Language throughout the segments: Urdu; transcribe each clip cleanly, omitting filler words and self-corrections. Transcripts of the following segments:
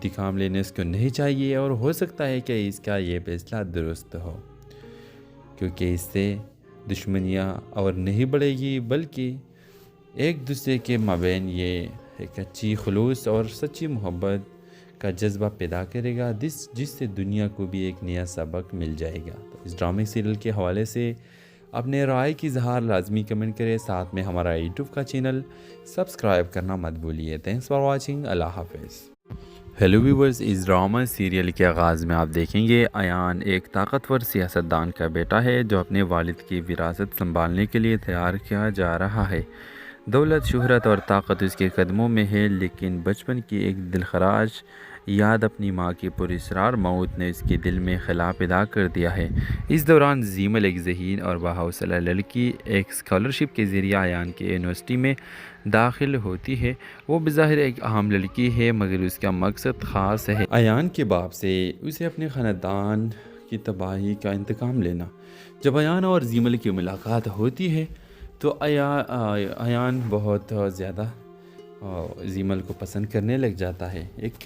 انتقام لینے اس کو نہیں چاہیے اور ہو سکتا ہے کہ اس کا یہ فیصلہ درست ہو، کیونکہ اس سے دشمنیاں اور نہیں بڑھے گی بلکہ ایک دوسرے کے مابین یہ ایک اچھی خلوص اور سچی محبت کا جذبہ پیدا کرے گا، جس سے دنیا کو بھی ایک نیا سبق مل جائے گا۔ تو اس ڈرامے سیریل کے حوالے سے اپنے رائے کی اظہار لازمی کمنٹ کریں، ساتھ میں ہمارا یوٹیوب کا چینل سبسکرائب کرنا مت بھولیے۔ تھینکس فار واچنگ، اللہ حافظ۔ ہیلو ویورز، اس ڈرامہ سیریل کے آغاز میں آپ دیکھیں گے ایان ایک طاقتور سیاستدان کا بیٹا ہے جو اپنے والد کی وراثت سنبھالنے کے لیے تیار کیا جا رہا ہے۔ دولت، شہرت اور طاقت اس کے قدموں میں ہے، لیکن بچپن کی ایک دلخراش یاد اپنی ماں کی پراسرار موت نے اس کے دل میں خلا پیدا کر دیا ہے۔ اس دوران زیمل، ایک ذہین اور باحوصلہ لڑکی، ایک اسکالرشپ کے ذریعے ایان کی یونیورسٹی میں داخل ہوتی ہے۔ وہ بظاہر ایک عام لڑکی ہے مگر اس کا مقصد خاص ہے۔ ایان کے باپ سے اسے اپنے خاندان کی تباہی کا انتقام لینا۔ جب ایان اور زیمل کی ملاقات ہوتی ہے تو ایان بہت زیادہ زیمل کو پسند کرنے لگ جاتا ہے۔ ایک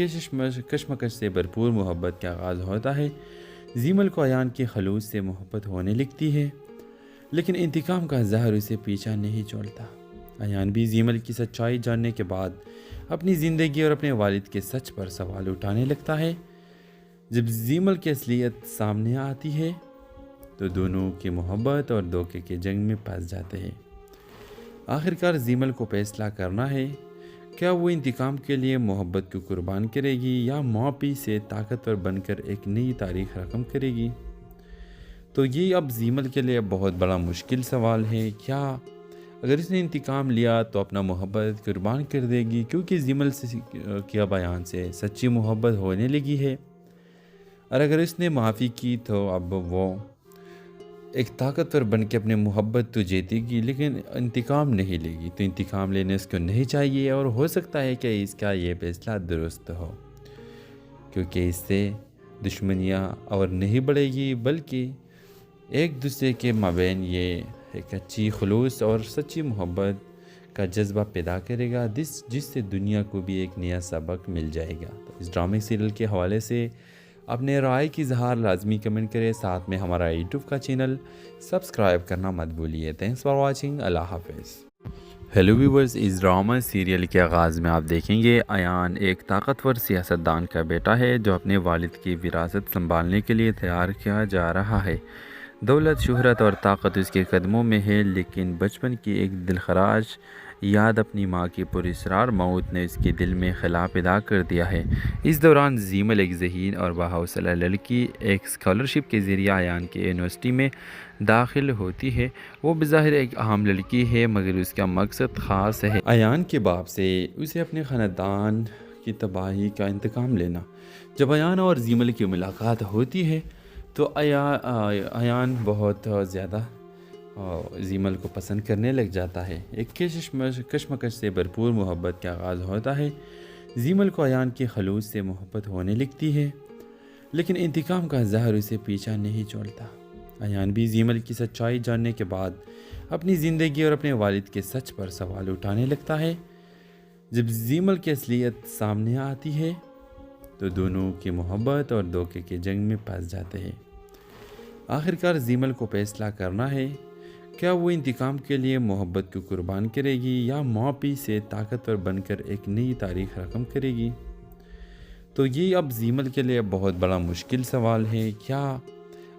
کشمکش سے بھرپور محبت کا آغاز ہوتا ہے۔ زیمل کو ایان کی خلوص سے محبت ہونے لگتی ہے، لیکن انتقام کا زہر اسے پیچھا نہیں چھوڑتا۔ ایان بھی زیمل کی سچائی جاننے کے بعد اپنی زندگی اور اپنے والد کے سچ پر سوال اٹھانے لگتا ہے۔ جب زیمل کی اصلیت سامنے آتی ہے تو دونوں کی محبت اور دھوکے کے جنگ میں پھنس جاتے ہیں۔ آخرکار زیمل کو فیصلہ کرنا ہے، کیا وہ انتقام کے لیے محبت کو قربان کرے گی یا معافی سے طاقتور بن کر ایک نئی تاریخ رقم کرے گی؟ تو یہ اب زیمل کے لیے بہت بڑا مشکل سوال ہے۔ کیا اگر اس نے انتقام لیا تو اپنا محبت قربان کر دے گی، کیونکہ زیمل کی اب ایان سے سچی محبت ہونے لگی ہے، اور اگر اس نے معافی کی تو اب وہ ایک طاقتور بن کے اپنے محبت تو جیتے گی لیکن انتقام نہیں لے گی۔ تو انتقام لینے اس کو نہیں چاہیے اور ہو سکتا ہے کہ اس کا یہ فیصلہ درست ہو، کیونکہ اس سے دشمنیاں اور نہیں بڑھے گی بلکہ ایک دوسرے کے مابین یہ ایک اچھی خلوص اور سچی محبت کا جذبہ پیدا کرے گا، جس سے دنیا کو بھی ایک نیا سبق مل جائے گا۔ تو اس ڈرامے سیریل کے حوالے سے اپنے رائے کی اظہار لازمی کمنٹ کریں، ساتھ میں ہمارا یوٹیوب کا چینل سبسکرائب کرنا مت بھولیے۔ تھینکس فار واچنگ، اللہ حافظ۔ ہیلو ویورز، اس ڈرامہ سیریل کے آغاز میں آپ دیکھیں گے ایان ایک طاقتور سیاستدان کا بیٹا ہے جو اپنے والد کی وراثت سنبھالنے کے لیے تیار کیا جا رہا ہے۔ دولت، شہرت اور طاقت اس کے قدموں میں ہے، لیکن بچپن کی ایک دلخراش یاد اپنی ماں کی پراسرار موت نے اس کے دل میں خلا پیدا کر دیا ہے۔ اس دوران زیمل، ایک ذہین اور باحوصلہ لڑکی، ایک اسکالرشپ کے ذریعے ایان کی یونیورسٹی میں داخل ہوتی ہے۔ وہ بظاہر ایک عام لڑکی ہے مگر اس کا مقصد خاص ہے۔ ایان کے باپ سے اسے اپنے خاندان کی تباہی کا انتقام لینا۔ جب ایان اور زیمل کی ملاقات ہوتی ہے تو ایان بہت زیادہ زیمل کو پسند کرنے لگ جاتا ہے۔ ایک کشمکش سے بھرپور محبت کا آغاز ہوتا ہے۔ زیمل کو ایان کی خلوص سے محبت ہونے لگتی ہے، لیکن انتقام کا زہر اسے پیچھا نہیں چھوڑتا۔ ایان بھی زیمل کی سچائی جاننے کے بعد اپنی زندگی اور اپنے والد کے سچ پر سوال اٹھانے لگتا ہے۔ جب زیمل کی اصلیت سامنے آتی ہے تو دونوں کی محبت اور دھوکے کے جنگ میں پھنس جاتے ہیں۔ آخرکار زیمل کو فیصلہ کرنا ہے، کیا وہ انتقام کے لیے محبت کو قربان کرے گی یا معافی سے طاقتور بن کر ایک نئی تاریخ رقم کرے گی؟ تو یہ اب زیمل کے لیے بہت بڑا مشکل سوال ہے۔ کیا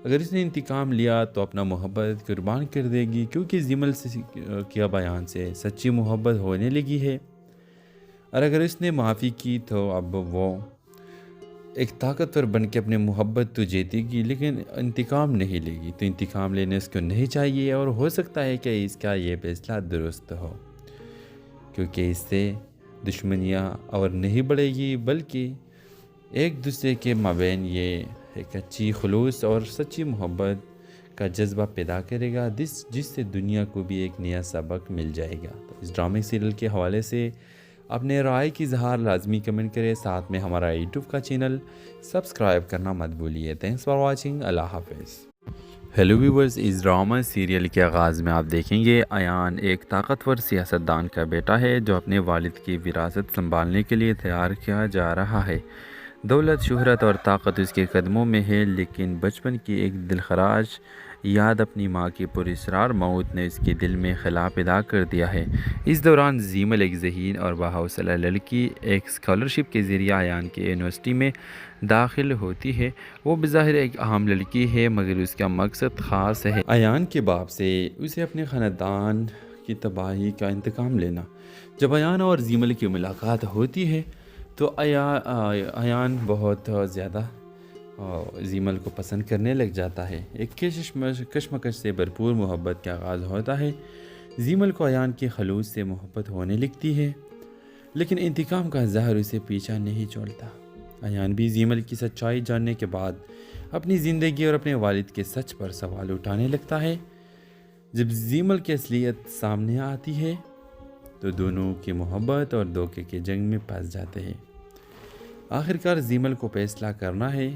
اگر اس نے انتقام لیا تو اپنا محبت قربان کر دے گی، کیونکہ زیمل کی اب ایان سے سچی محبت ہونے لگی ہے، اور اگر اس نے معافی کی تو اب وہ ایک طاقتور بن کے اپنے محبت تو جیتے گی لیکن انتقام نہیں لے گی۔ تو انتقام لینے اس کو نہیں چاہیے اور ہو سکتا ہے کہ اس کا یہ فیصلہ درست ہو، کیونکہ اس سے دشمنیاں اور نہیں بڑھے گی بلکہ ایک دوسرے کے مابین یہ ایک اچھی خلوص اور سچی محبت کا جذبہ پیدا کرے گا، جس سے دنیا کو بھی ایک نیا سبق مل جائے گا۔ تو اس ڈرامے سیریل کے حوالے سے اپنے رائے کی اظہار لازمی کمنٹ کریں، ساتھ میں ہمارا یوٹیوب کا چینل سبسکرائب کرنا مت بھولیے۔ تھینکس فار واچنگ، اللہ حافظ۔ ہیلو ویورز، اس ڈرامہ سیریل کے آغاز میں آپ دیکھیں گے ایان ایک طاقتور سیاستدان کا بیٹا ہے جو اپنے والد کی وراثت سنبھالنے کے لیے تیار کیا جا رہا ہے۔ دولت، شہرت اور طاقت اس کے قدموں میں ہے، لیکن بچپن کی ایک دلخراش یاد اپنی ماں کی پراسرار موت نے اس کے دل میں خلا پیدا کر دیا ہے۔ اس دوران زیمل ایک ذہین اور باحوصلہ لڑکی ایک اسکالرشپ کے ذریعے ایان کی یونیورسٹی میں داخل ہوتی ہے۔ وہ بظاہر ایک عام لڑکی ہے، مگر اس کا مقصد خاص ہے۔ ایان کے باپ سے اسے اپنے خاندان کی تباہی کا انتقام لینا۔ جب ایان اور زیمل کی ملاقات ہوتی ہے تو ایان بہت زیادہ زیمل کو پسند کرنے لگ جاتا ہے۔ ایک کشمکش سے بھرپور محبت کا آغاز ہوتا ہے۔ زیمل کو ایان کے خلوص سے محبت ہونے لگتی ہے، لیکن انتقام کا زہر اسے پیچھا نہیں چھوڑتا۔ ایان بھی زیمل کی سچائی جاننے کے بعد اپنی زندگی اور اپنے والد کے سچ پر سوال اٹھانے لگتا ہے۔ جب زیمل کی اصلیت سامنے آتی ہے تو دونوں کی محبت اور دھوکے کے جنگ میں پھنس جاتے ہیں۔ آخرکار زیمل کو فیصلہ کرنا ہے،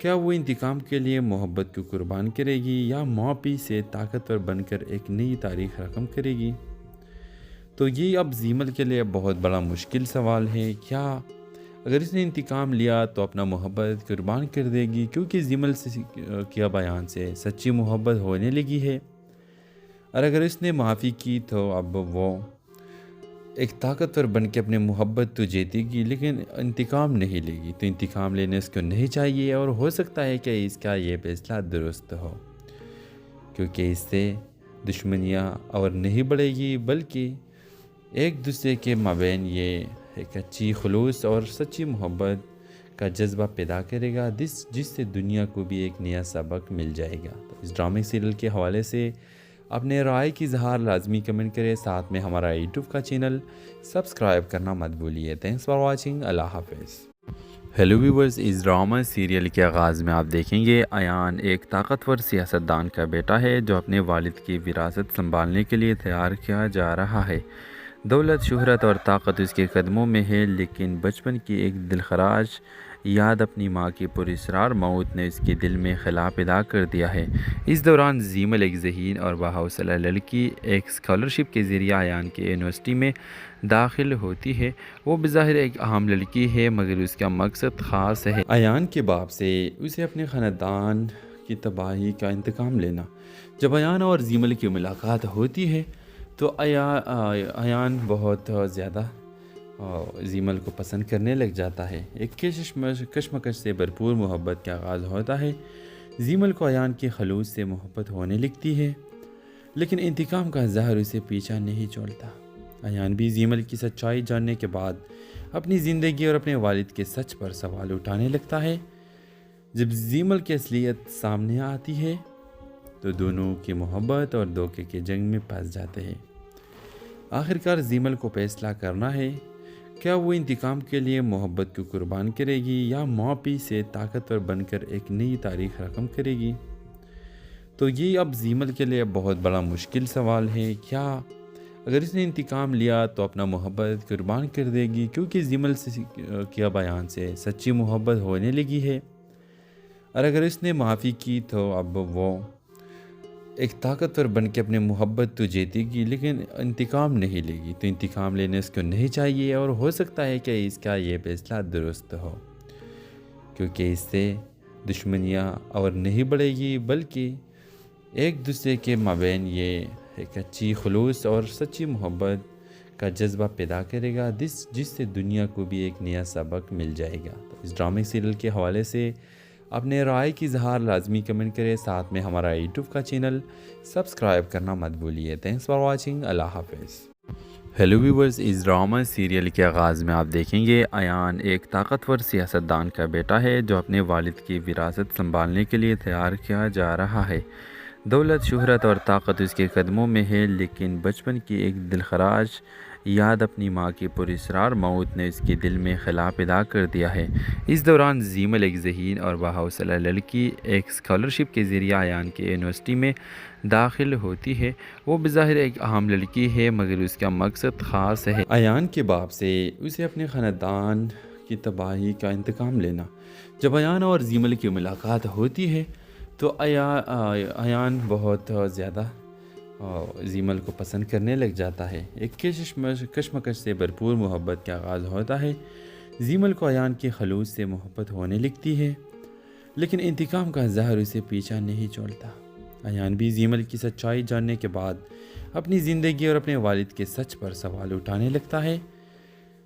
کیا وہ انتقام کے لیے محبت کو قربان کرے گی یا معافی سے طاقتور بن کر ایک نئی تاریخ رقم کرے گی؟ تو یہ اب زیمل کے لیے بہت بڑا مشکل سوال ہے۔ کیا اگر اس نے انتقام لیا تو اپنا محبت قربان کر دے گی، کیونکہ زیمل کیا بیان سے سچی محبت ہونے لگی ہے، اور اگر اس نے معافی کی تو اب وہ ایک طاقتور بن کے اپنے محبت تو جیتے گی لیکن انتقام نہیں لے گی۔ تو انتقام لینے اس کو نہیں چاہیے، اور ہو سکتا ہے کہ اس کا یہ فیصلہ درست ہو، کیونکہ اس سے دشمنیاں اور نہیں بڑھے گی بلکہ ایک دوسرے کے مابین یہ ایک اچھی خلوص اور سچی محبت کا جذبہ پیدا کرے گا، جس سے دنیا کو بھی ایک نیا سبق مل جائے گا۔ تو اس ڈرامے سیریل کے حوالے سے اپنے رائے کی اظہار لازمی کمنٹ کریں، ساتھ میں ہمارا یوٹیوب کا چینل سبسکرائب کرنا مت بھولیے۔ تھینکس فار واچنگ، اللہ حافظ۔ ہیلو ویورز، اس ڈرامہ سیریل کے آغاز میں آپ دیکھیں گے ایان ایک طاقتور سیاستدان کا بیٹا ہے جو اپنے والد کی وراثت سنبھالنے کے لیے تیار کیا جا رہا ہے۔ دولت، شہرت اور طاقت اس کے قدموں میں ہے، لیکن بچپن کی ایک دلخراش یاد اپنی ماں کی پراسرار موت نے اس کے دل میں خلا پیدا کر دیا ہے۔ اس دوران زیمل ایک ذہین اور باحوصلہ لڑکی ایک اسکالرشپ کے ذریعے ایان کی یونیورسٹی میں داخل ہوتی ہے۔ وہ بظاہر ایک عام لڑکی ہے، مگر اس کا مقصد خاص ہے۔ ایان کے باپ سے اسے اپنے خاندان کی تباہی کا انتقام لینا۔ جب ایان اور زیمل کی ملاقات ہوتی ہے تو ایان بہت زیادہ زیمل کو پسند کرنے لگ جاتا ہے۔ ایک کشمکش سے بھرپور محبت کا آغاز ہوتا ہے۔ زیمل کو ایان کے خلوص سے محبت ہونے لگتی ہے، لیکن انتقام کا زہر اسے پیچھا نہیں چھوڑتا۔ ایان بھی زیمل کی سچائی جاننے کے بعد اپنی زندگی اور اپنے والد کے سچ پر سوال اٹھانے لگتا ہے۔ جب زیمل کی اصلیت سامنے آتی ہے تو دونوں کی محبت اور دھوکے کے جنگ میں پھنس جاتے ہیں۔ آخرکار زیمل کو فیصلہ کرنا ہے، کیا وہ انتقام کے لیے محبت کو قربان کرے گی یا معافی سے طاقتور بن کر ایک نئی تاریخ رقم کرے گی؟ تو یہ اب زیمل کے لیے بہت بڑا مشکل سوال ہے۔ کیا اگر اس نے انتقام لیا تو اپنا محبت قربان کر دے گی، کیونکہ زیمل کیا بیان سے سچی محبت ہونے لگی ہے، اور اگر اس نے معافی کی تو اب وہ ایک طاقتور بن کے اپنے محبت تو جیتے گی لیکن انتقام نہیں لے گی۔ تو انتقام لینے اس کو نہیں چاہیے، اور ہو سکتا ہے کہ اس کا یہ فیصلہ درست ہو، کیونکہ اس سے دشمنیاں اور نہیں بڑھے گی بلکہ ایک دوسرے کے مابین یہ ایک اچھی خلوص اور سچی محبت کا جذبہ پیدا کرے گا، جس سے دنیا کو بھی ایک نیا سبق مل جائے گا۔ تو اس ڈرامے سیریل کے حوالے سے اپنے رائے کی اظہار لازمی کمنٹ کریں، ساتھ میں ہمارا یوٹیوب کا چینل سبسکرائب کرنا مت بھولیے۔ تھینکس فار واچنگ، اللہ حافظ۔ ہیلو ویورز، اس ڈرامہ سیریل کے آغاز میں آپ دیکھیں گے ایان ایک طاقتور سیاستدان کا بیٹا ہے جو اپنے والد کی وراثت سنبھالنے کے لیے تیار کیا جا رہا ہے۔ دولت، شہرت اور طاقت اس کے قدموں میں ہے، لیکن بچپن کی ایک دلخراش یاد اپنی ماں کی پراسرار موت نے اس کے دل میں خلا پیدا کر دیا ہے۔ اس دوران زیمل ایک ذہین اور باحوصلہ لڑکی ایک اسکالرشپ کے ذریعے ایان کی یونیورسٹی میں داخل ہوتی ہے۔ وہ بظاہر ایک عام لڑکی ہے، مگر اس کا مقصد خاص ہے۔ ایان کے باپ سے اسے اپنے خاندان کی تباہی کا انتقام لینا۔ جب ایان اور زیمل کی ملاقات ہوتی ہے تو ایان بہت زیادہ زیمل کو پسند کرنے لگ جاتا ہے۔ ایک کشمکش سے بھرپور محبت کا آغاز ہوتا ہے۔ زیمل کو ایان کے خلوص سے محبت ہونے لگتی ہے، لیکن انتقام کا زہر اسے پیچھا نہیں چھوڑتا۔ ایان بھی زیمل کی سچائی جاننے کے بعد اپنی زندگی اور اپنے والد کے سچ پر سوال اٹھانے لگتا ہے۔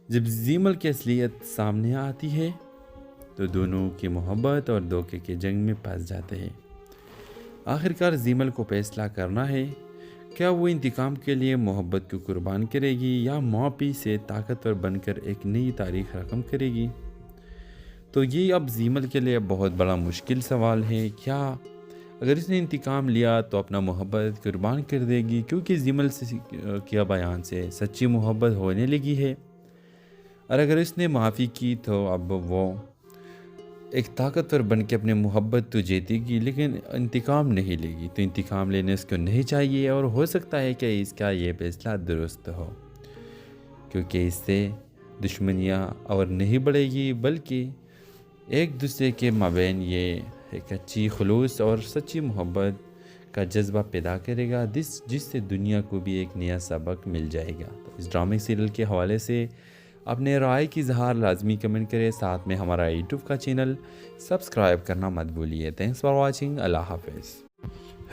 جب زیمل کی اصلیت سامنے آتی ہے تو دونوں کی محبت اور دھوکے کے جنگ میں پھنس جاتے ہیں۔ آخرکار زیمل کو فیصلہ کرنا ہے، کیا وہ انتقام کے لیے محبت کو قربان کرے گی یا معافی سے طاقتور بن کر ایک نئی تاریخ رقم کرے گی؟ تو یہ اب زیمل کے لیے بہت بڑا مشکل سوال ہے۔ کیا اگر اس نے انتقام لیا تو اپنا محبت قربان کر دے گی، کیونکہ زیمل سے کیا بیان سے سچی محبت ہونے لگی ہے، اور اگر اس نے معافی کی تو اب وہ ایک طاقتور بن کے اپنے محبت تو جیتے گی لیکن انتقام نہیں لے گی۔ تو انتقام لینے اس کو نہیں چاہیے، اور ہو سکتا ہے کہ اس کا یہ فیصلہ درست ہو، کیونکہ اس سے دشمنیاں اور نہیں بڑھے گی بلکہ ایک دوسرے کے مابین یہ ایک اچھی خلوص اور سچی محبت کا جذبہ پیدا کرے گا، جس سے دنیا کو بھی ایک نیا سبق مل جائے گا۔ تو اس ڈرامے سیریل کے حوالے سے اپنے رائے کی اظہار لازمی کمنٹ کریں، ساتھ میں ہمارا یوٹیوب کا چینل سبسکرائب کرنا مت بھولیے۔ تھینکس فار واچنگ، اللہ حافظ۔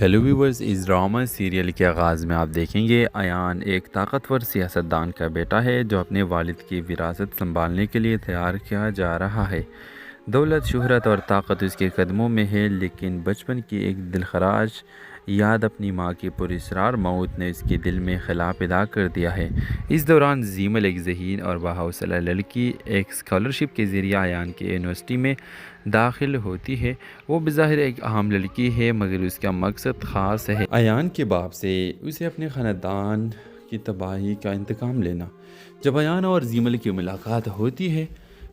ہیلو ویورز، اس ڈرامہ سیریل کے آغاز میں آپ دیکھیں گے ایان ایک طاقتور سیاستدان کا بیٹا ہے جو اپنے والد کی وراثت سنبھالنے کے لیے تیار کیا جا رہا ہے۔ دولت، شہرت اور طاقت اس کے قدموں میں ہے، لیکن بچپن کی ایک دلخراش یاد اپنی ماں کی پراسرار موت نے اس کے دل میں خلا پیدا کر دیا ہے۔ اس دوران زیمل، ایک ذہین اور باحوصلہ لڑکی، ایک اسکالرشپ کے ذریعے ایان کی یونیورسٹی میں داخل ہوتی ہے۔ وہ بظاہر ایک عام لڑکی ہے مگر اس کا مقصد خاص ہے۔ ایان کے باپ سے اسے اپنے خاندان کی تباہی کا انتقام لینا۔ جب ایان اور زیمل کی ملاقات ہوتی ہے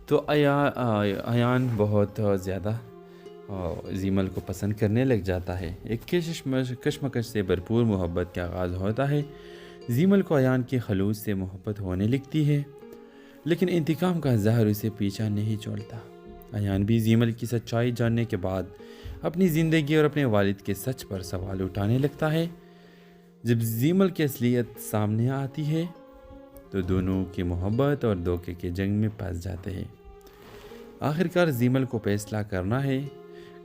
تو ایان بہت زیادہ زیمل کو پسند کرنے لگ جاتا ہے۔ ایک کشمکش سے بھرپور محبت کا آغاز ہوتا ہے۔ زیمل کو ایان کے خلوص سے محبت ہونے لگتی ہے، لیکن انتقام کا زہر اسے پیچھا نہیں چھوڑتا۔ ایان بھی زیمل کی سچائی جاننے کے بعد اپنی زندگی اور اپنے والد کے سچ پر سوال اٹھانے لگتا ہے۔ جب زیمل کی اصلیت سامنے آتی ہے تو دونوں کی محبت اور دھوکے کے جنگ میں پھنس جاتے ہیں۔ آخرکار زیمل کو فیصلہ کرنا ہے،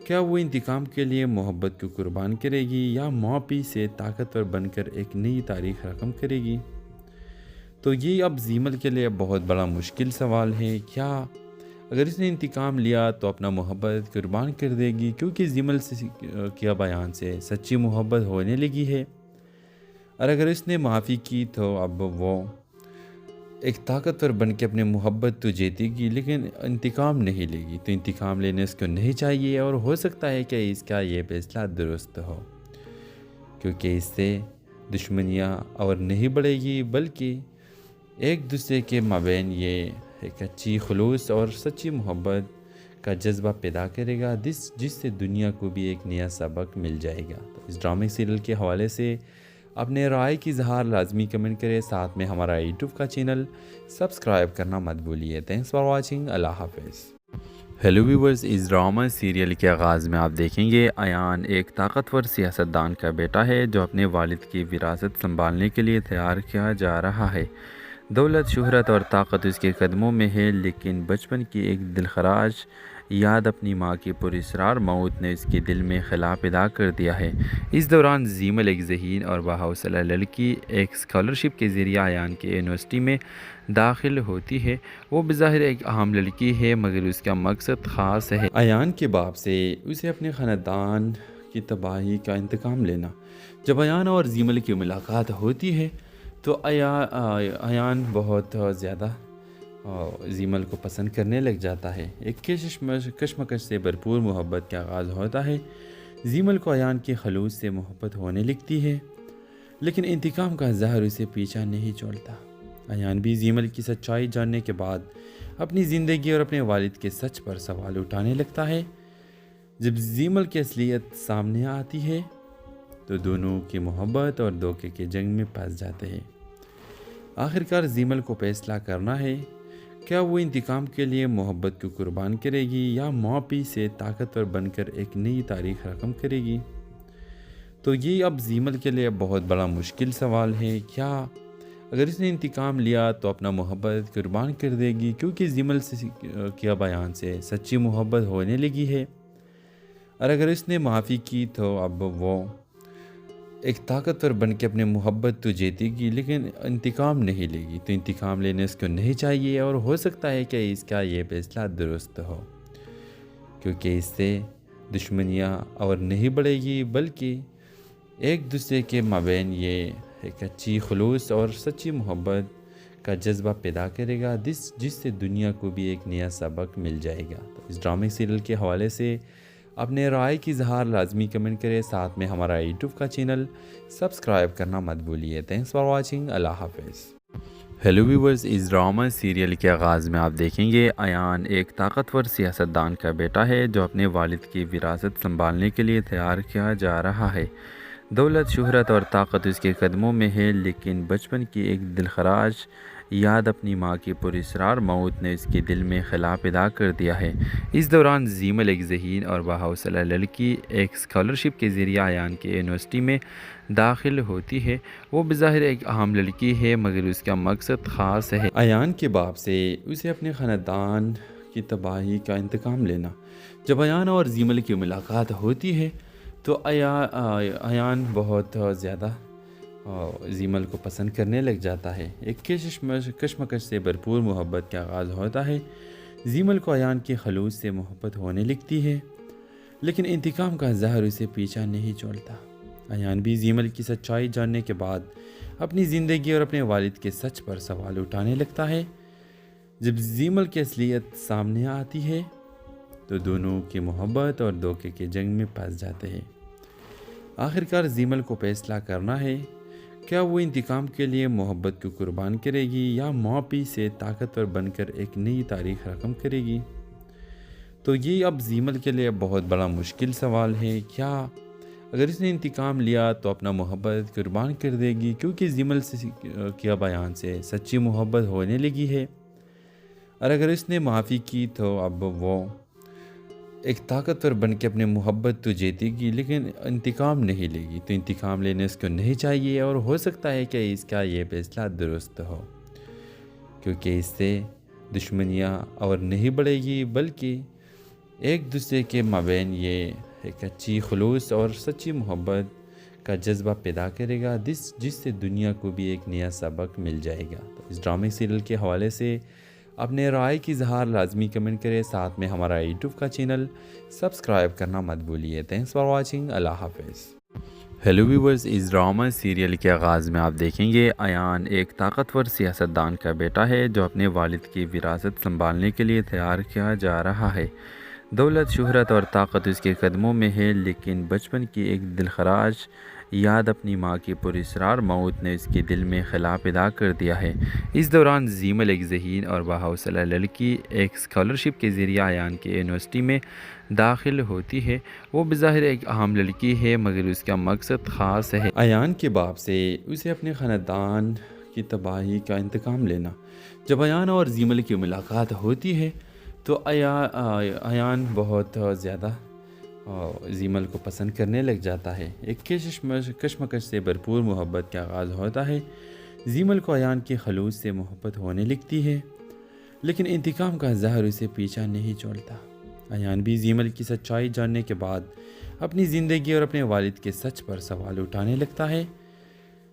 کیا وہ انتقام کے لیے محبت کو قربان کرے گی یا معافی سے طاقتور بن کر ایک نئی تاریخ رقم کرے گی؟ تو یہ اب زیمل کے لیے بہت بڑا مشکل سوال ہے۔ کیا اگر اس نے انتقام لیا تو اپنا محبت قربان کر دے گی، کیونکہ زیمل سے کیا بیان سے سچی محبت ہونے لگی ہے، اور اگر اس نے معافی کی تو اب وہ ایک طاقتور بن کے اپنے محبت تو جیتے گی لیکن انتقام نہیں لے گی۔ تو انتقام لینے اس کو نہیں چاہیے، اور ہو سکتا ہے کہ اس کا یہ فیصلہ درست ہو، کیونکہ اس سے دشمنیاں اور نہیں بڑھے گی بلکہ ایک دوسرے کے مابین یہ ایک اچھی خلوص اور سچی محبت کا جذبہ پیدا کرے گا، جس سے دنیا کو بھی ایک نیا سبق مل جائے گا۔ تو اس ڈرامے سیریل کے حوالے سے اپنے رائے کی اظہار لازمی کمنٹ کریں، ساتھ میں ہمارا یوٹیوب کا چینل سبسکرائب کرنا مت بھولیے۔ تھینکس فار واچنگ، اللہ حافظ۔ ہیلو ویورز، اس ڈرامہ سیریل کے آغاز میں آپ دیکھیں گے ایان ایک طاقتور سیاستدان کا بیٹا ہے جو اپنے والد کی وراثت سنبھالنے کے لیے تیار کیا جا رہا ہے۔ دولت، شہرت اور طاقت اس کے قدموں میں ہے، لیکن بچپن کی ایک دلخراش یاد اپنی ماں کی پراسرار موت نے اس کے دل میں خلا پیدا کر دیا ہے۔ اس دوران زیمل، ایک ذہین اور باحوصلہ لڑکی، ایک اسکالرشپ کے ذریعے ایان کی یونیورسٹی میں داخل ہوتی ہے۔ وہ بظاہر ایک عام لڑکی ہے مگر اس کا مقصد خاص ہے۔ ایان کے باپ سے اسے اپنے خاندان کی تباہی کا انتقام لینا۔ جب ایان اور زیمل کی ملاقات ہوتی ہے تو ایان بہت زیادہ زیمل کو پسند کرنے لگ جاتا ہے۔ ایک کشمکش سے بھرپور محبت کا آغاز ہوتا ہے۔ زیمل کو ایان کے خلوص سے محبت ہونے لگتی ہے، لیکن انتقام کا زہر اسے پیچھا نہیں چھوڑتا۔ ایان بھی زیمل کی سچائی جاننے کے بعد اپنی زندگی اور اپنے والد کے سچ پر سوال اٹھانے لگتا ہے۔ جب زیمل کی اصلیت سامنے آتی ہے تو دونوں کی محبت اور دھوکے کے جنگ میں پھنس جاتے ہیں۔ آخرکار زیمل کو فیصلہ کرنا ہے، کیا وہ انتقام کے لیے محبت کو قربان کرے گی یا معافی سے طاقتور بن کر ایک نئی تاریخ رقم کرے گی؟ تو یہ اب زیمل کے لیے بہت بڑا مشکل سوال ہے۔ کیا اگر اس نے انتقام لیا تو اپنا محبت قربان کر دے گی، کیونکہ زیمل سے کیا بیان سے سچی محبت ہونے لگی ہے۔ اور اگر اس نے معافی کی تو اب وہ ایک طاقتور بن کے اپنے محبت تو جیتے گی لیکن انتقام نہیں لے گی، تو انتقام لینے اس کو نہیں چاہیے، اور ہو سکتا ہے کہ اس کا یہ فیصلہ درست ہو، کیونکہ اس سے دشمنیاں اور نہیں بڑھے گی بلکہ ایک دوسرے کے مابین یہ ایک اچھی خلوص اور سچی محبت کا جذبہ پیدا کرے گا، جس سے دنیا کو بھی ایک نیا سبق مل جائے گا۔ تو اس ڈرامے سیریل کے حوالے سے اپنے رائے کی اظہار لازمی کمنٹ کریں، ساتھ میں ہمارا یوٹیوب کا چینل سبسکرائب کرنا مت بھولیے۔ تھینکس فار واچنگ، اللہ حافظ۔ ہیلو ویورز، اس ڈرامہ سیریل کے آغاز میں آپ دیکھیں گے ایان ایک طاقتور سیاستدان کا بیٹا ہے جو اپنے والد کی وراثت سنبھالنے کے لیے تیار کیا جا رہا ہے۔ دولت، شہرت اور طاقت اس کے قدموں میں ہے، لیکن بچپن کی ایک دلخراش یاد اپنی ماں کی پراسرار موت نے اس کے دل میں خلا پیدا کر دیا ہے۔ اس دوران زیمل، ایک ذہین اور باحوصلہ لڑکی، ایک اسکالرشپ کے ذریعے ایان کے یونیورسٹی میں داخل ہوتی ہے۔ وہ بظاہر ایک عام لڑکی ہے مگر اس کا مقصد خاص ہے۔ ایان کے باپ سے اسے اپنے خاندان کی تباہی کا انتقام لینا۔ جب ایان اور زیمل کی ملاقات ہوتی ہے تو ایان بہت زیادہ زیمل کو پسند کرنے لگ جاتا ہے۔ ایک کشمکش سے بھرپور محبت کا آغاز ہوتا ہے۔ زیمل کو ایان کی خلوص سے محبت ہونے لگتی ہے، لیکن انتقام کا زہر اسے پیچھا نہیں چھوڑتا۔ ایان بھی زیمل کی سچائی جاننے کے بعد اپنی زندگی اور اپنے والد کے سچ پر سوال اٹھانے لگتا ہے۔ جب زیمل کی اصلیت سامنے آتی ہے تو دونوں کی محبت اور دھوکے کے جنگ میں پھنس جاتے ہیں۔ آخرکار زیمل کو فیصلہ کرنا ہے، کیا وہ انتقام کے لیے محبت کو قربان کرے گی یا معافی سے طاقتور بن کر ایک نئی تاریخ رقم کرے گی؟ تو یہ اب زیمل کے لیے بہت بڑا مشکل سوال ہے۔ کیا اگر اس نے انتقام لیا تو اپنا محبت قربان کر دے گی، کیونکہ زیمل سے کیا بیان سے سچی محبت ہونے لگی ہے۔ اور اگر اس نے معافی کی تو اب وہ ایک طاقتور بن کے اپنے محبت تو جیتے گی لیکن انتقام نہیں لے گی، تو انتقام لینے اس کو نہیں چاہیے، اور ہو سکتا ہے کہ اس کا یہ فیصلہ درست ہو، کیونکہ اس سے دشمنیاں اور نہیں بڑھے گی بلکہ ایک دوسرے کے مابین یہ ایک اچھی خلوص اور سچی محبت کا جذبہ پیدا کرے گا، جس سے دنیا کو بھی ایک نیا سبق مل جائے گا۔ تو اس ڈرامے سیریل کے حوالے سے اپنے رائے کی اظہار لازمی کمنٹ کریں، ساتھ میں ہمارا یوٹیوب کا چینل سبسکرائب کرنا مت بھولیے۔ تھینکس فار واچنگ، اللہ حافظ۔ ہیلو ویورز، اس ڈرامہ سیریل کے آغاز میں آپ دیکھیں گے ایان ایک طاقتور سیاستدان کا بیٹا ہے جو اپنے والد کی وراثت سنبھالنے کے لیے تیار کیا جا رہا ہے۔ دولت، شہرت اور طاقت اس کے قدموں میں ہے، لیکن بچپن کی ایک دلخراش یاد اپنی ماں کی پراسرار موت نے اس کے دل میں خلا پیدا کر دیا ہے۔ اس دوران زیمل، ایک ذہین اور باحوصلہ لڑکی، ایک اسکالرشپ کے ذریعے ایان کے یونیورسٹی میں داخل ہوتی ہے۔ وہ بظاہر ایک عام لڑکی ہے مگر اس کا مقصد خاص ہے۔ ایان کے باپ سے اسے اپنے خاندان کی تباہی کا انتقام لینا۔ جب ایان اور زیمل کی ملاقات ہوتی ہے تو ایان بہت زیادہ زیمل کو پسند کرنے لگ جاتا ہے۔ ایک کشمکش سے بھرپور محبت کا آغاز ہوتا ہے۔ زیمل کو ایان کی خلوص سے محبت ہونے لگتی ہے، لیکن انتقام کا زہر اسے پیچھا نہیں چھوڑتا۔ ایان بھی زیمل کی سچائی جاننے کے بعد اپنی زندگی اور اپنے والد کے سچ پر سوال اٹھانے لگتا ہے۔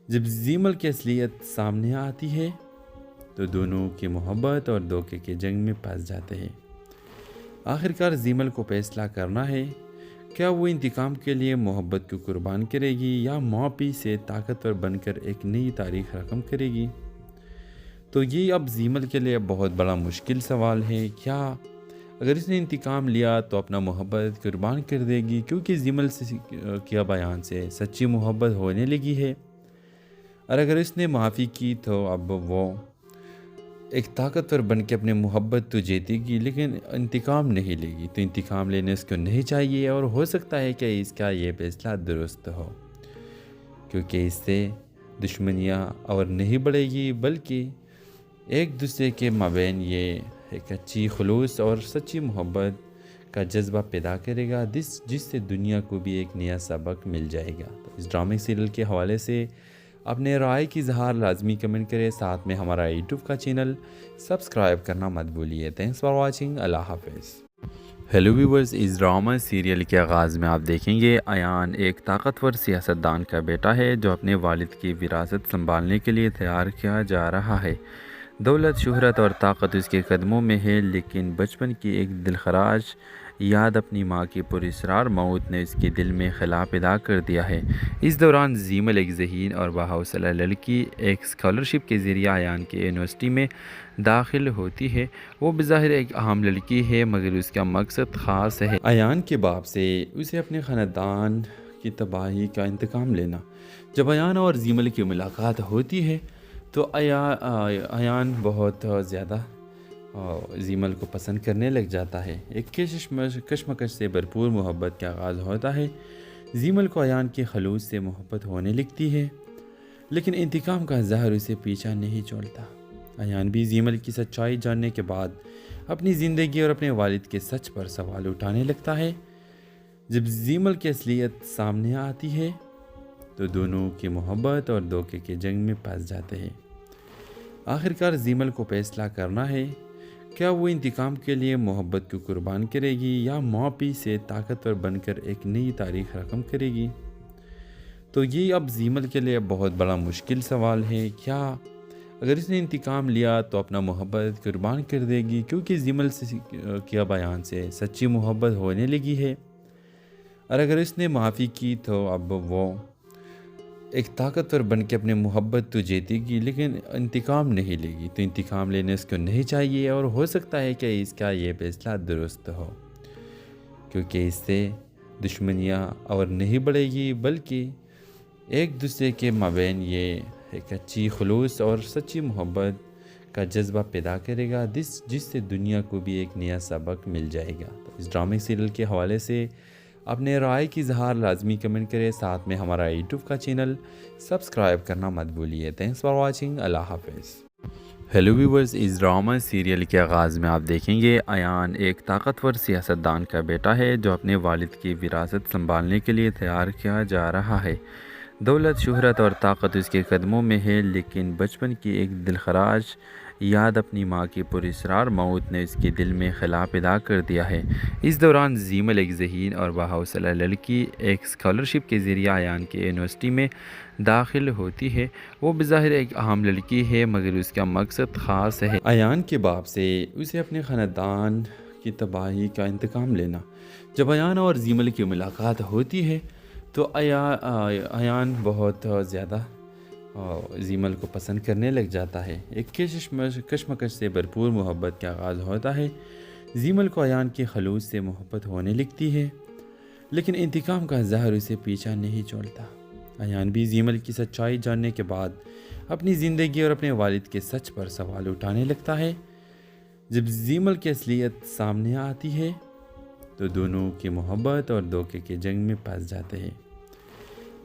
جب زیمل کی اصلیت سامنے آتی ہے تو دونوں کی محبت اور دھوکے کے جنگ میں پھنس جاتے ہیں۔ آخرکار زیمل کو فیصلہ کرنا ہے، کیا وہ انتقام کے لیے محبت کو قربان کرے گی یا معافی سے طاقتور بن کر ایک نئی تاریخ رقم کرے گی؟ تو یہ اب زیمل کے لیے بہت بڑا مشکل سوال ہے۔ کیا اگر اس نے انتقام لیا تو اپنا محبت قربان کر دے گی، کیونکہ زیمل سے کیا بیان سے سچی محبت ہونے لگی ہے۔ اور اگر اس نے معافی کی تو اب وہ ایک طاقتور بن کے اپنے محبت تو جیتے گی لیکن انتقام نہیں لے گی، تو انتقام لینے اس کو نہیں چاہیے، اور ہو سکتا ہے کہ اس کا یہ فیصلہ درست ہو، کیونکہ اس سے دشمنیاں اور نہیں بڑھے گی بلکہ ایک دوسرے کے مابین یہ ایک اچھی خلوص اور سچی محبت کا جذبہ پیدا کرے گا، جس سے دنیا کو بھی ایک نیا سبق مل جائے گا۔ تو اس ڈرامے سیریل کے حوالے سے اپنے رائے کی اظہار لازمی کمنٹ کریں، ساتھ میں ہمارا یوٹیوب کا چینل سبسکرائب کرنا مت بھولیے۔ تھینکس فار واچنگ، اللہ حافظ۔ ہیلو ویورز، اس ڈرامہ سیریل کے آغاز میں آپ دیکھیں گے ایان ایک طاقتور سیاستدان کا بیٹا ہے جو اپنے والد کی وراثت سنبھالنے کے لیے تیار کیا جا رہا ہے۔ دولت، شہرت اور طاقت اس کے قدموں میں ہے، لیکن بچپن کی ایک دلخراش یاد اپنی ماں کی پراسرار موت نے اس کے دل میں خلا پیدا کر دیا ہے۔ اس دوران زیمل، ایک ذہین اور باحوصلہ لڑکی، ایک اسکالرشپ کے ذریعے ایان کی یونیورسٹی میں داخل ہوتی ہے۔ وہ بظاہر ایک عام لڑکی ہے، مگر اس کا مقصد خاص ہے۔ ایان کے باپ سے اسے اپنے خاندان کی تباہی کا انتقام لینا۔ جب ایان اور زیمل کی ملاقات ہوتی ہے تو ایان بہت زیادہ زیمل کو پسند کرنے لگ جاتا ہے۔ ایک کشمکش سے بھرپور محبت کا آغاز ہوتا ہے۔ زیمل کو ایان کی خلوص سے محبت ہونے لگتی ہے، لیکن انتقام کا زہر اسے پیچھا نہیں چھوڑتا۔ ایان بھی زیمل کی سچائی جاننے کے بعد اپنی زندگی اور اپنے والد کے سچ پر سوال اٹھانے لگتا ہے۔ جب زیمل کی اصلیت سامنے آتی ہے تو دونوں کی محبت اور دھوکے کے جنگ میں پھنس جاتے ہیں۔ آخرکار زیمل کو فیصلہ کرنا ہے، کیا وہ انتقام کے لیے محبت کو قربان کرے گی یا معافی سے طاقتور بن کر ایک نئی تاریخ رقم کرے گی؟ تو یہ اب زیمل کے لیے بہت بڑا مشکل سوال ہے۔ کیا اگر اس نے انتقام لیا تو اپنا محبت قربان کر دے گی، کیونکہ زیمل سے کیا بیان سے سچی محبت ہونے لگی ہے، اور اگر اس نے معافی کی تو اب وہ ایک طاقتور بن کے اپنے محبت تو جیتے گی لیکن انتقام نہیں لے گی۔ تو انتقام لینے اس کو نہیں چاہیے، اور ہو سکتا ہے کہ اس کا یہ فیصلہ درست ہو، کیونکہ اس سے دشمنیاں اور نہیں بڑھے گی بلکہ ایک دوسرے کے مابین یہ ایک اچھی خلوص اور سچی محبت کا جذبہ پیدا کرے گا، جس سے دنیا کو بھی ایک نیا سبق مل جائے گا۔ تو اس ڈرامے سیریل کے حوالے سے اپنے رائے کی اظہار لازمی کمنٹ کریں، ساتھ میں ہمارا یوٹیوب کا چینل سبسکرائب کرنا مت بھولیے۔ تھینکس فار واچنگ، اللہ حافظ۔ ہیلو ویورز، اس ڈرامہ سیریل کے آغاز میں آپ دیکھیں گے ایان ایک طاقتور سیاستدان کا بیٹا ہے جو اپنے والد کی وراثت سنبھالنے کے لیے تیار کیا جا رہا ہے۔ دولت، شہرت اور طاقت اس کے قدموں میں ہے، لیکن بچپن کی ایک دلخراش یاد اپنی ماں کی پراسرار موت نے اس کے دل میں خلا پیدا کر دیا ہے۔ اس دوران زیمل، ایک ذہین اور باحوصلہ لڑکی، ایک اسکالرشپ کے ذریعے ایان کی یونیورسٹی میں داخل ہوتی ہے۔ وہ بظاہر ایک عام لڑکی ہے، مگر اس کا مقصد خاص ہے۔ ایان کے باپ سے اسے اپنے خاندان کی تباہی کا انتقام لینا۔ جب ایان اور زیمل کی ملاقات ہوتی ہے تو ایان بہت زیادہ زیمل کو پسند کرنے لگ جاتا ہے۔ ایک کشمکش سے بھرپور محبت کا آغاز ہوتا ہے۔ زیمل کو ایان کی خلوص سے محبت ہونے لگتی ہے، لیکن انتقام کا زہر اسے پیچھا نہیں چھوڑتا۔ ایان بھی زیمل کی سچائی جاننے کے بعد اپنی زندگی اور اپنے والد کے سچ پر سوال اٹھانے لگتا ہے۔ جب زیمل کی اصلیت سامنے آتی ہے تو دونوں کی محبت اور دھوکے کے جنگ میں پھنس جاتے ہیں۔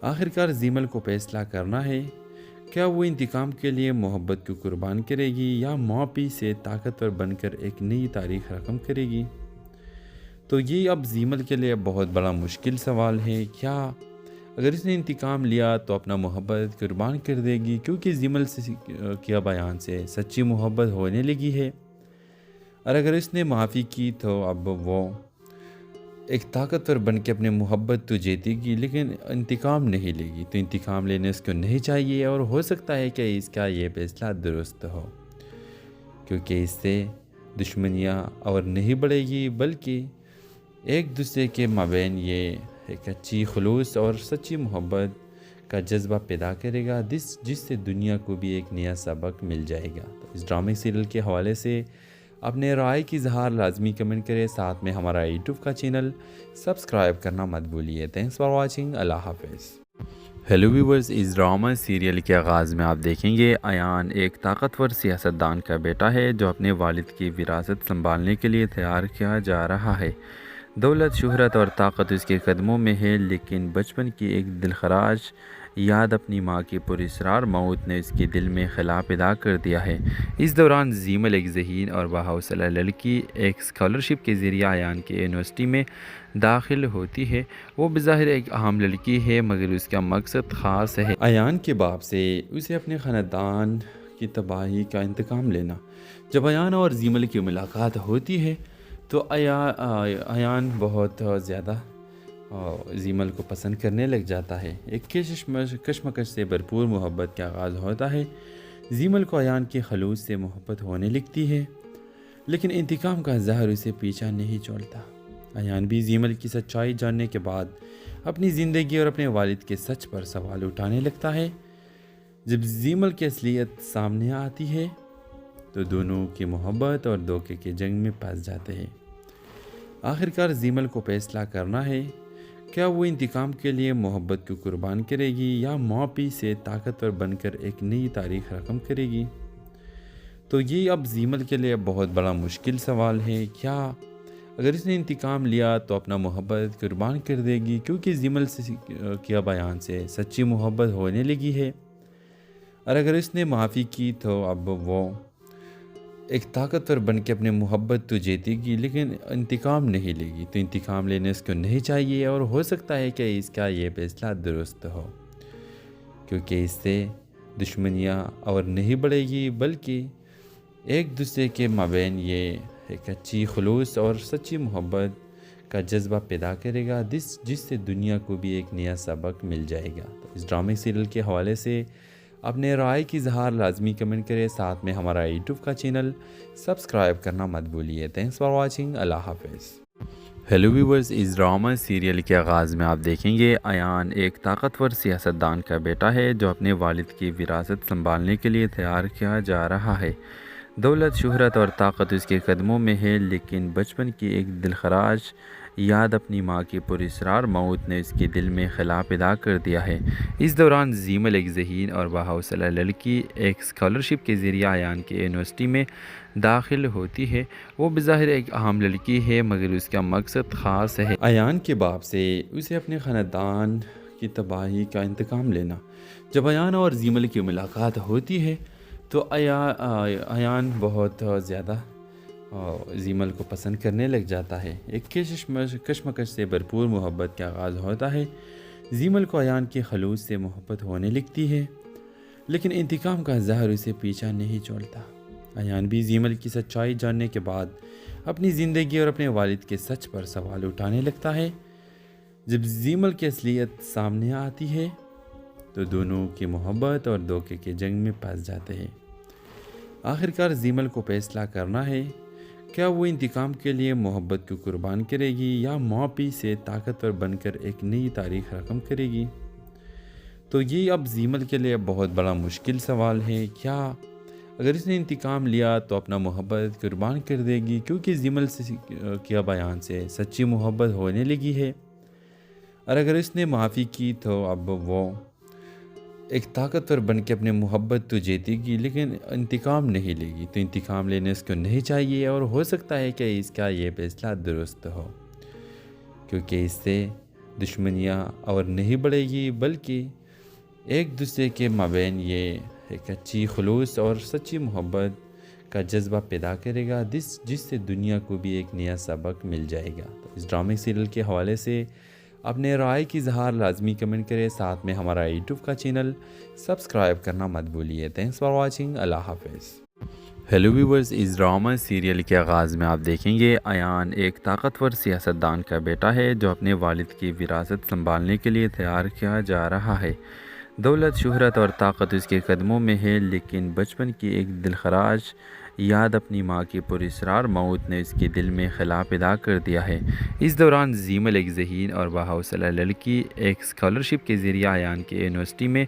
آخرکار زیمل کو فیصلہ کرنا ہے، کیا وہ انتقام کے لیے محبت کو قربان کرے گی یا معافی سے طاقتور بن کر ایک نئی تاریخ رقم کرے گی؟ تو یہ اب زیمل کے لیے بہت بڑا مشکل سوال ہے۔ کیا اگر اس نے انتقام لیا تو اپنا محبت قربان کر دے گی، کیونکہ زیمل سے کیا بیان سے سچی محبت ہونے لگی ہے، اور اگر اس نے معافی کی تو اب وہ ایک طاقتور بن کے اپنے محبت تو جیتے گی لیکن انتقام نہیں لے گی۔ تو انتقام لینے اس کو نہیں چاہیے، اور ہو سکتا ہے کہ اس کا یہ فیصلہ درست ہو، کیونکہ اس سے دشمنیاں اور نہیں بڑھے گی بلکہ ایک دوسرے کے مابین یہ ایک اچھی خلوص اور سچی محبت کا جذبہ پیدا کرے گا، جس سے دنیا کو بھی ایک نیا سبق مل جائے گا۔ تو اس ڈرامے سیریل کے حوالے سے اپنے رائے کی اظہار لازمی کمنٹ کریں، ساتھ میں ہمارا یوٹیوب کا چینل سبسکرائب کرنا مت بھولیے۔ تھینکس فار واچنگ، اللہ حافظ۔ ہیلو ویورز، اس ڈرامہ سیریل کے آغاز میں آپ دیکھیں گے ایان ایک طاقتور سیاستدان کا بیٹا ہے جو اپنے والد کی وراثت سنبھالنے کے لیے تیار کیا جا رہا ہے۔ دولت، شہرت اور طاقت اس کے قدموں میں ہے، لیکن بچپن کی ایک دلخراش یاد اپنی ماں کی پراسرار موت نے اس کے دل میں خلا پیدا کر دیا ہے۔ اس دوران زیمل ایک ذہین اور باحوصلہ لڑکی ایک اسکالرشپ کے ذریعے ایان کی یونیورسٹی میں داخل ہوتی ہے۔ وہ بظاہر ایک عام لڑکی ہے، مگر اس کا مقصد خاص ہے۔ ایان کے باپ سے اسے اپنے خاندان کی تباہی کا انتقام لینا۔ جب ایان اور زیمل کی ملاقات ہوتی ہے تو ایان بہت زیادہ زیمل کو پسند کرنے لگ جاتا ہے۔ ایک کشمکش سے بھرپور محبت کا آغاز ہوتا ہے۔ زیمل کو ایان کے خلوص سے محبت ہونے لگتی ہے، لیکن انتقام کا زہر اسے پیچھا نہیں چھوڑتا۔ ایان بھی زیمل کی سچائی جاننے کے بعد اپنی زندگی اور اپنے والد کے سچ پر سوال اٹھانے لگتا ہے۔ جب زیمل کی اصلیت سامنے آتی ہے تو دونوں کی محبت اور دھوکے کے جنگ میں پھنس جاتے ہیں۔ آخرکار زیمل کو فیصلہ کرنا ہے، کیا وہ انتقام کے لیے محبت کو قربان کرے گی یا معافی سے طاقتور بن کر ایک نئی تاریخ رقم کرے گی؟ تو یہ اب زیمل کے لیے بہت بڑا مشکل سوال ہے۔ کیا اگر اس نے انتقام لیا تو اپنا محبت قربان کر دے گی، کیونکہ زیمل کے بیان سے سچی محبت ہونے لگی ہے، اور اگر اس نے معافی کی تو اب وہ ایک طاقتور بن کے اپنے محبت تو جیتے گی لیکن انتقام نہیں لے گی۔ تو انتقام لینے اس کو نہیں چاہیے، اور ہو سکتا ہے کہ اس کا یہ فیصلہ درست ہو، کیونکہ اس سے دشمنیاں اور نہیں بڑھے گی، بلکہ ایک دوسرے کے مابین یہ ایک اچھی خلوص اور سچی محبت کا جذبہ پیدا کرے گا، جس سے دنیا کو بھی ایک نیا سبق مل جائے گا۔ تو اس ڈرامے سیریل کے حوالے سے اپنے رائے کی اظہار لازمی کمنٹ کریں، ساتھ میں ہمارا یوٹیوب کا چینل سبسکرائب کرنا مت بھولیے۔ تھینکس فار واچنگ، اللہ حافظ۔ ہیلو ویورز، اس ڈرامہ سیریل کے آغاز میں آپ دیکھیں گے ایان ایک طاقتور سیاستدان کا بیٹا ہے جو اپنے والد کی وراثت سنبھالنے کے لیے تیار کیا جا رہا ہے۔ دولت، شہرت اور طاقت اس کے قدموں میں ہے، لیکن بچپن کی ایک دلخراش یاد اپنی ماں کی پراسرار موت نے اس کے دل میں خلا پیدا کر دیا ہے۔ اس دوران زیمل ایک ذہین اور باحوصلہ لڑکی ایک اسکالرشپ کے ذریعے ایان کی یونیورسٹی میں داخل ہوتی ہے۔ وہ بظاہر ایک عام لڑکی ہے، مگر اس کا مقصد خاص ہے۔ ایان کے باپ سے اسے اپنے خاندان کی تباہی کا انتقام لینا۔ جب ایان اور زیمل کی ملاقات ہوتی ہے تو ایان بہت زیادہ زیمل کو پسند کرنے لگ جاتا ہے۔ ایک کشمکش سے بھرپور محبت کا آغاز ہوتا ہے۔ زیمل کو ایان کے خلوص سے محبت ہونے لگتی ہے، لیکن انتقام کا زہر اسے پیچھا نہیں چھوڑتا۔ ایان بھی زیمل کی سچائی جاننے کے بعد اپنی زندگی اور اپنے والد کے سچ پر سوال اٹھانے لگتا ہے۔ جب زیمل کی اصلیت سامنے آتی ہے تو دونوں کی محبت اور دھوکے کے جنگ میں پھنس جاتے ہیں۔ آخرکار زیمل کو فیصلہ کرنا ہے، کیا وہ انتقام کے لیے محبت کو قربان کرے گی یا معافی سے طاقتور بن کر ایک نئی تاریخ رقم کرے گی؟ تو یہ اب زیمل کے لیے بہت بڑا مشکل سوال ہے۔ کیا اگر اس نے انتقام لیا تو اپنا محبت قربان کر دے گی، کیونکہ زیمل کے بیان سے سچی محبت ہونے لگی ہے، اور اگر اس نے معافی کی تو اب وہ ایک طاقتور بن کے اپنے محبت تو جیتے گی لیکن انتقام نہیں لے گی۔ تو انتقام لینے اس کو نہیں چاہیے، اور ہو سکتا ہے کہ اس کا یہ فیصلہ درست ہو، کیونکہ اس سے دشمنیاں اور نہیں بڑھے گی، بلکہ ایک دوسرے کے مابین یہ ایک اچھی خلوص اور سچی محبت کا جذبہ پیدا کرے گا، جس سے دنیا کو بھی ایک نیا سبق مل جائے گا۔ تو اس ڈرامے سیریل کے حوالے سے اپنے رائے کی اظہار لازمی کمنٹ کریں، ساتھ میں ہمارا یوٹیوب کا چینل سبسکرائب کرنا مت بھولیے۔ تھینکس فار واچنگ، اللہ حافظ۔ ہیلو ویورز، اس ڈرامہ سیریل کے آغاز میں آپ دیکھیں گے ایان ایک طاقتور سیاستدان کا بیٹا ہے جو اپنے والد کی وراثت سنبھالنے کے لیے تیار کیا جا رہا ہے۔ دولت، شہرت اور طاقت اس کے قدموں میں ہے، لیکن بچپن کی ایک دلخراش یاد اپنی ماں کی پراسرار موت نے اس کے دل میں خلا پیدا کر دیا ہے۔ اس دوران زیمل ایک ذہین اور باحوصلہ لڑکی ایک اسکالرشپ کے ذریعے ایان کی یونیورسٹی میں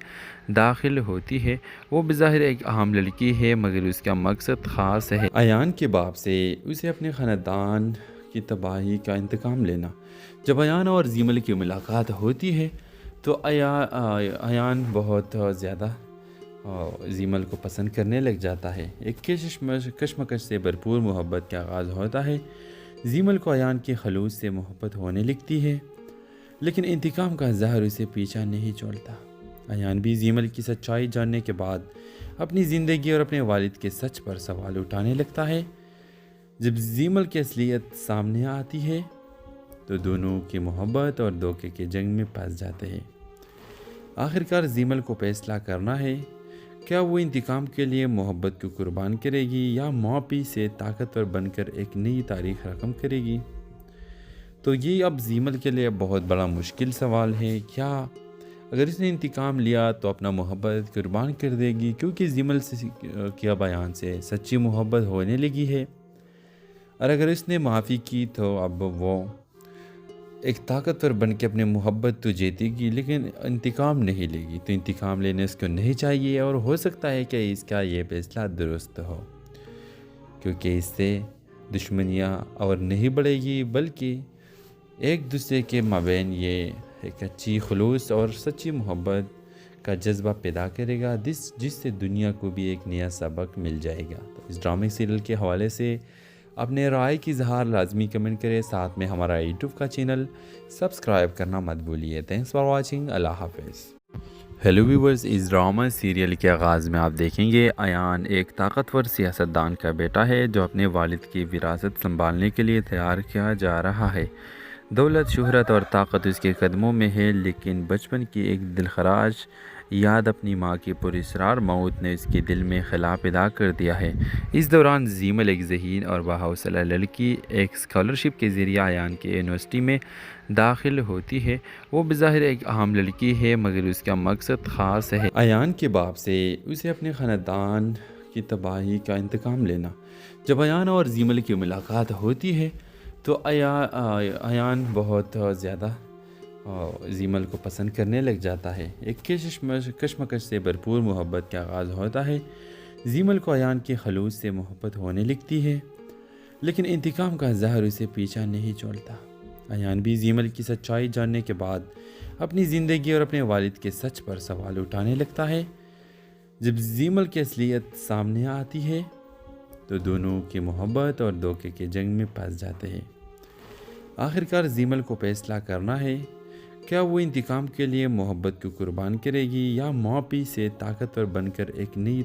داخل ہوتی ہے۔ وہ بظاہر ایک عام لڑکی ہے، مگر اس کا مقصد خاص ہے۔ ایان کے باپ سے اسے اپنے خاندان کی تباہی کا انتقام لینا۔ جب ایان اور زیمل کی ملاقات ہوتی ہے تو ایان بہت زیادہ زیمل کو پسند کرنے لگ جاتا ہے۔ ایک کشمکش سے بھرپور محبت کا آغاز ہوتا ہے۔ زیمل کو ایان کے خلوص سے محبت ہونے لگتی ہے، لیکن انتقام کا زہر اسے پیچھا نہیں چھوڑتا۔ ایان بھی زیمل کی سچائی جاننے کے بعد اپنی زندگی اور اپنے والد کے سچ پر سوال اٹھانے لگتا ہے۔ جب زیمل کی اصلیت سامنے آتی ہے تو دونوں کی محبت اور دھوکے کے جنگ میں پھنس جاتے ہیں۔ آخرکار زیمل کو فیصلہ کرنا ہے، کیا وہ انتقام کے لیے محبت کو قربان کرے گی یا معافی سے طاقتور بن کر ایک نئی تاریخ رقم کرے گی؟ تو یہ اب زیمل کے لیے بہت بڑا مشکل سوال ہے۔ کیا اگر اس نے انتقام لیا تو اپنا محبت قربان کر دے گی، کیونکہ زیمل کے بیان سے سچی محبت ہونے لگی ہے، اور اگر اس نے معافی کی تو اب وہ ایک طاقتور بن کے اپنے محبت تو جیتے گی لیکن انتقام نہیں لے گی۔ تو انتقام لینے اس کو نہیں چاہیے، اور ہو سکتا ہے کہ اس کا یہ فیصلہ درست ہو، کیونکہ اس سے دشمنیاں اور نہیں بڑھے گی بلکہ ایک دوسرے کے مابین یہ ایک اچھی خلوص اور سچی محبت کا جذبہ پیدا کرے گا، جس سے دنیا کو بھی ایک نیا سبق مل جائے گا۔ تو اس ڈرامے سیریل کے حوالے سے اپنے رائے کی اظہار لازمی کمنٹ کریں، ساتھ میں ہمارا یوٹیوب کا چینل سبسکرائب کرنا مت بھولیے۔ تھینکس فار واچنگ، اللہ حافظ۔ ہیلو ویورز، اس ڈرامہ سیریل کے آغاز میں آپ دیکھیں گے ایان ایک طاقتور سیاستدان کا بیٹا ہے جو اپنے والد کی وراثت سنبھالنے کے لیے تیار کیا جا رہا ہے۔ دولت، شہرت اور طاقت اس کے قدموں میں ہے، لیکن بچپن کی ایک دلخراش یاد اپنی ماں کی پراسرار موت نے اس کے دل میں خلا پیدا کر دیا ہے۔ اس دوران زیمل، ایک ذہین اور باحوصلہ لڑکی، ایک اسکالرشپ کے ذریعے ایان کے یونیورسٹی میں داخل ہوتی ہے۔ وہ بظاہر ایک عام لڑکی ہے، مگر اس کا مقصد خاص ہے، ایان کے باپ سے اسے اپنے خاندان کی تباہی کا انتقام لینا۔ جب ایان اور زیمل کی ملاقات ہوتی ہے تو ایان بہت زیادہ زیمل کو پسند کرنے لگ جاتا ہے۔ ایک کشمکش سے بھرپور محبت کا آغاز ہوتا ہے۔ زیمل کو ایان کے خلوص سے محبت ہونے لگتی ہے، لیکن انتقام کا زہر اسے پیچھا نہیں چھوڑتا۔ ایان بھی زیمل کی سچائی جاننے کے بعد اپنی زندگی اور اپنے والد کے سچ پر سوال اٹھانے لگتا ہے۔ جب زیمل کی اصلیت سامنے آتی ہے تو دونوں کی محبت اور دھوکے کے جنگ میں پھنس جاتے ہیں۔ آخرکار زیمل کو فیصلہ کرنا ہے، کیا وہ انتقام کے لیے محبت کو قربان کرے گی یا معافی سے طاقتور بن کر ایک نئی